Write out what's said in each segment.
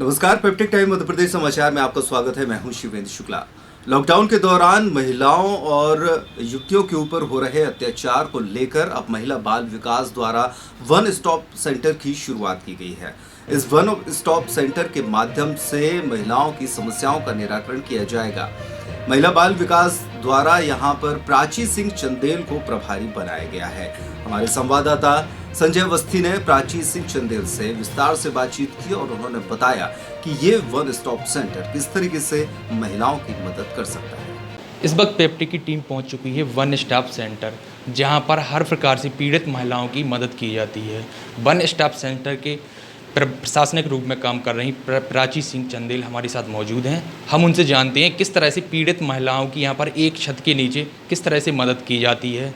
नमस्कार, peptic time Madhya Pradesh समाचार में आपका स्वागत है। मैं हूं शिवेंद्र शुक्ला। लॉकडाउन के दौरान महिलाओं और युवतियों के ऊपर हो रहे अत्याचार को लेकर अब महिला बाल विकास द्वारा वन स्टॉप सेंटर की शुरुआत की गई है। इस वन स्टॉप सेंटर के माध्यम से महिलाओं की समस्याओं का निराकरण किया जाएगा। महिला बाल विकास द्वारा यहां पर प्राची सिंह चंदेल को प्रभारी बनाया गया है। हमारे संवाददाता संजय अवस्थी ने प्राची सिंह चंदेल से विस्तार से बातचीत की और उन्होंने बताया कि ये वन स्टॉप सेंटर किस तरीके से महिलाओं की मदद कर सकता है। इस वक्त पेप्टिक की टीम पहुंच चुकी है वन स्टॉप सेंटर, जहां पर हर प्रकार से पीड़ित महिलाओं की मदद की जाती है। वन स्टॉप सेंटर के प्रशासनिक रूप में काम कर रही प्राची सिंह चंदेल हमारे साथ मौजूद हैं। हम उनसे जानते हैं किस तरह से पीड़ित महिलाओं की यहाँ पर एक छत के नीचे किस तरह से मदद की जाती है।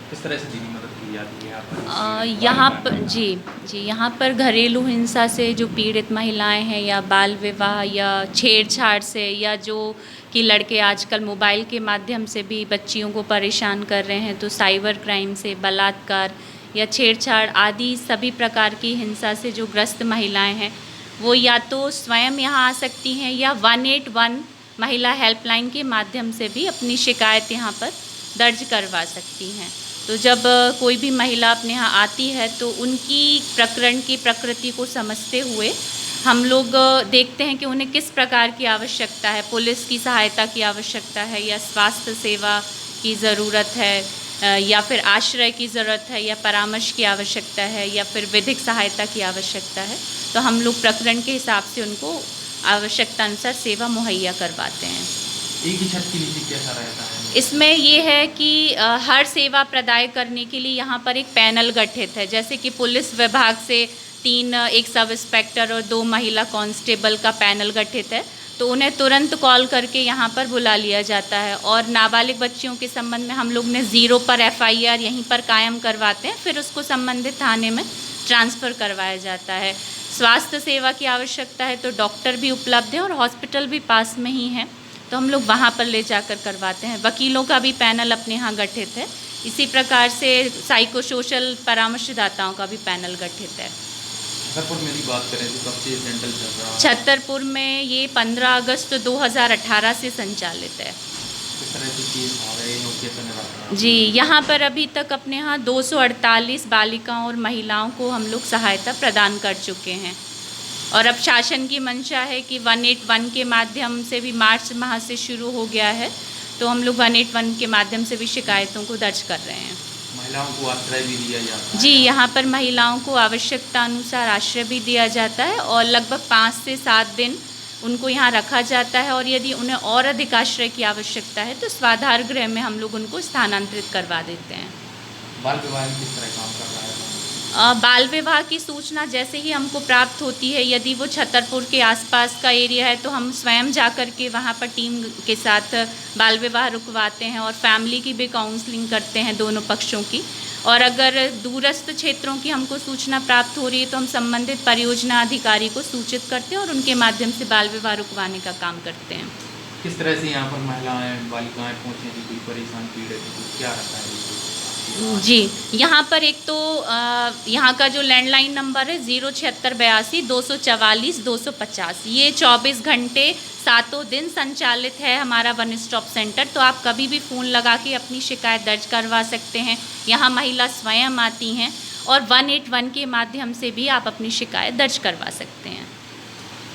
किस तरह से दीदी मदद की जाती है यहाँ पर? जी, यहाँ पर घरेलू हिंसा से जो पीड़ित महिलाएं हैं, या बाल विवाह या छेड़छाड़ से, या जो कि लड़के आजकल मोबाइल के माध्यम से भी बच्चियों को परेशान कर रहे हैं, तो साइबर क्राइम से, बलात्कार या छेड़छाड़ आदि सभी प्रकार की हिंसा से जो ग्रस्त महिलाएं हैं, वो या तो स्वयं यहाँ आ सकती हैं या 181 महिला हेल्पलाइन के माध्यम से भी अपनी शिकायत यहाँ पर दर्ज करवा सकती हैं। तो जब कोई भी महिला अपने यहाँ आती है तो उनकी प्रकरण की प्रकृति को समझते हुए हम लोग देखते हैं कि उन्हें किस प्रकार की आवश्यकता है, पुलिस की सहायता की आवश्यकता है, या स्वास्थ्य सेवा की ज़रूरत है, या फिर आश्रय की ज़रूरत है, या परामर्श की आवश्यकता है, या फिर विधिक सहायता की आवश्यकता है। तो हम लोग प्रकरण के हिसाब से उनको आवश्यकता अनुसार सेवा मुहैया करवाते हैं। एक ही छत के नीचे कैसा रहता है? इसमें ये है कि हर सेवा प्रदाय करने के लिए यहाँ पर एक पैनल गठित है। जैसे कि पुलिस विभाग से 3 एक सब इंस्पेक्टर और 2 महिला कांस्टेबल का पैनल गठित है, तो उन्हें तुरंत कॉल करके यहाँ पर बुला लिया जाता है। और नाबालिग बच्चियों के संबंध में हम लोग ने 0 पर FIR यहीं पर कायम करवाते हैं, फिर उसको संबंधित थाने में ट्रांसफ़र करवाया जाता है। स्वास्थ्य सेवा की आवश्यकता है तो डॉक्टर भी उपलब्ध है और हॉस्पिटल भी पास में ही है, तो हम लोग वहाँ पर ले जाकर करवाते हैं। वकीलों का भी पैनल अपने यहाँ गठित है। इसी प्रकार से साइको सोशल परामर्शदाताओं का भी पैनल गठित है। छतरपुर में भी बात करें तो कब से सेंटर चल रहा है? छतरपुर में ये 15 अगस्त 2018 से संचालित है। किस तरह से केस आ रहे हैं और कैसे निराकरण? जी, यहाँ पर अभी तक अपने यहाँ 248 बालिकाओं और महिलाओं को हम लोग सहायता प्रदान कर चुके हैं। और अब शासन की मंशा है कि 181 के माध्यम से भी मार्च माह से शुरू हो गया है, तो हम लोग 181 के माध्यम से भी शिकायतों को दर्ज कर रहे हैं। महिलाओं को आश्रय भी दिया जाता है? जी, यहाँ पर महिलाओं को आवश्यकता अनुसार आश्रय भी दिया जाता है और लगभग 5 से 7 दिन उनको यहाँ रखा जाता है। और यदि उन्हें और अधिक आश्रय की आवश्यकता है तो स्वाधार गृह में हम लोग उनको स्थानांतरित करवा देते हैं। बाल विवाह किस तरह काम कर रहा है? बाल विवाह की सूचना जैसे ही हमको प्राप्त होती है, यदि वो छतरपुर के आसपास का एरिया है, तो हम स्वयं जा कर के वहाँ पर टीम के साथ बाल विवाह रुकवाते हैं और फैमिली की भी काउंसलिंग करते हैं, दोनों पक्षों की। और अगर दूरस्थ क्षेत्रों की हमको सूचना प्राप्त हो रही है तो हम संबंधित परियोजना अधिकारी को सूचित करते हैं और उनके माध्यम से बाल विवाह रुकवाने का काम करते हैं। किस तरह से यहाँ पर महिलाएं बालिकाएं पहुँचने की कोई परेशान पीड़ित तो क्या रहता है? जी, यहाँ पर एक तो यहाँ का जो लैंडलाइन नंबर है 07682 244 250, ये 24 घंटे 7 दिन संचालित है हमारा वन स्टॉप सेंटर। तो आप कभी भी फ़ोन लगा के अपनी शिकायत दर्ज करवा सकते हैं। यहाँ महिला स्वयं आती हैं और 181 के माध्यम से भी आप अपनी शिकायत दर्ज करवा सकते हैं।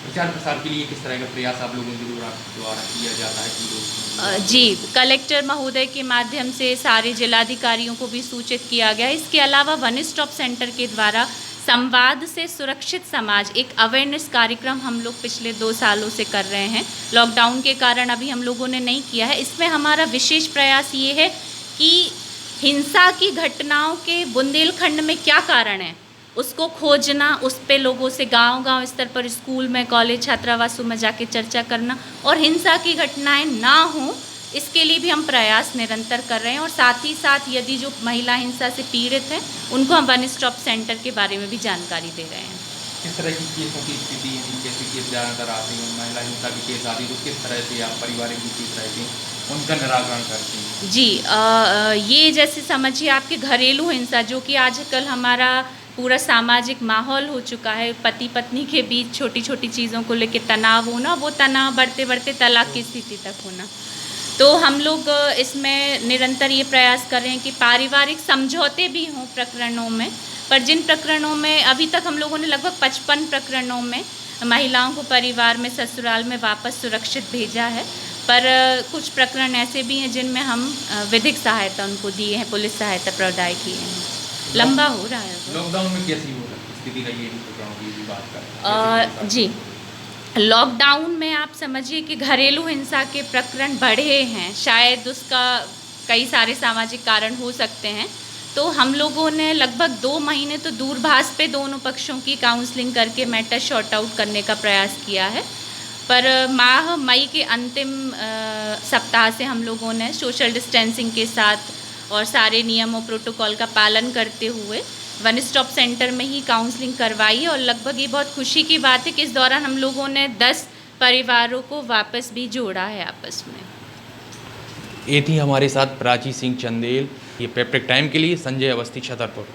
प्रचार प्रसार के लिए किस तरह का प्रयास आप लोगों के द्वारा किया जाता है? जी, कलेक्टर महोदय के माध्यम से सारे जिलाधिकारियों को भी सूचित किया गया है। इसके अलावा वन स्टॉप सेंटर के द्वारा संवाद से सुरक्षित समाज एक अवेयरनेस कार्यक्रम हम लोग पिछले 2 सालों से कर रहे हैं। लॉकडाउन के कारण अभी हम लोगों ने नहीं किया है। इसमें हमारा विशेष प्रयास ये है कि हिंसा की घटनाओं के बुंदेलखंड में क्या कारण है, उसको खोजना, उस पे लोगों से गांव-गांव स्तर पर, स्कूल में, कॉलेज, छात्रावासों में जाके चर्चा करना, और हिंसा की घटनाएं ना हों इसके लिए भी हम प्रयास निरंतर कर रहे हैं। और साथ ही साथ यदि जो महिला हिंसा से पीड़ित हैं उनको हम वन स्टॉप सेंटर के बारे में भी जानकारी दे रहे हैं। किस तरह की केसों की स्थिति है, कैसे केस ज़्यादातर आते हैं? महिला हिंसा की केस आती है तो किस तरह से आप पारिवारिक केस रहते हैं उनका निराकरण करते हैं? जी, ये जैसे समझिए आपके घरेलू हिंसा, जो कि आजकल हमारा पूरा सामाजिक माहौल हो चुका है। पति पत्नी के बीच छोटी छोटी चीज़ों को लेकर तनाव होना, वो तनाव बढ़ते बढ़ते तलाक की स्थिति तक होना। तो हम लोग इसमें निरंतर ये प्रयास कर रहे हैं कि पारिवारिक समझौते भी हों प्रकरणों में, पर जिन प्रकरणों में अभी तक हम लोगों ने लगभग 55 प्रकरणों में महिलाओं को परिवार में ससुराल में वापस सुरक्षित भेजा है, पर कुछ प्रकरण ऐसे भी हैं जिनमें हम विधिक सहायता उनको दिए हैं, पुलिस सहायता प्रदाय किए हैं। लंबा हो रहा है वो। लॉकडाउन में कैसी हो स्थिति रही है इन प्रकरणों की भी बात करें? जी, लॉकडाउन में आप समझिए कि घरेलू हिंसा के प्रकरण बढ़े हैं, शायद उसका कई सारे सामाजिक कारण हो सकते हैं। तो हम लोगों ने लगभग 2 महीने तो दूरभाष पे दोनों पक्षों की काउंसलिंग करके मैटर शॉर्ट आउट करने का प्रयास किया है, पर माह मई के अंतिम सप्ताह से हम लोगों ने सोशल डिस्टेंसिंग के साथ और सारे नियमों प्रोटोकॉल का पालन करते हुए वन स्टॉप सेंटर में ही काउंसलिंग करवाई, और लगभग ये बहुत खुशी की बात है कि इस दौरान हम लोगों ने 10 परिवारों को वापस भी जोड़ा है आपस में। ये थी हमारे साथ प्राची सिंह चंदेल। ये पेप्टिक टाइम के लिए संजय अवस्थी, छतरपुर।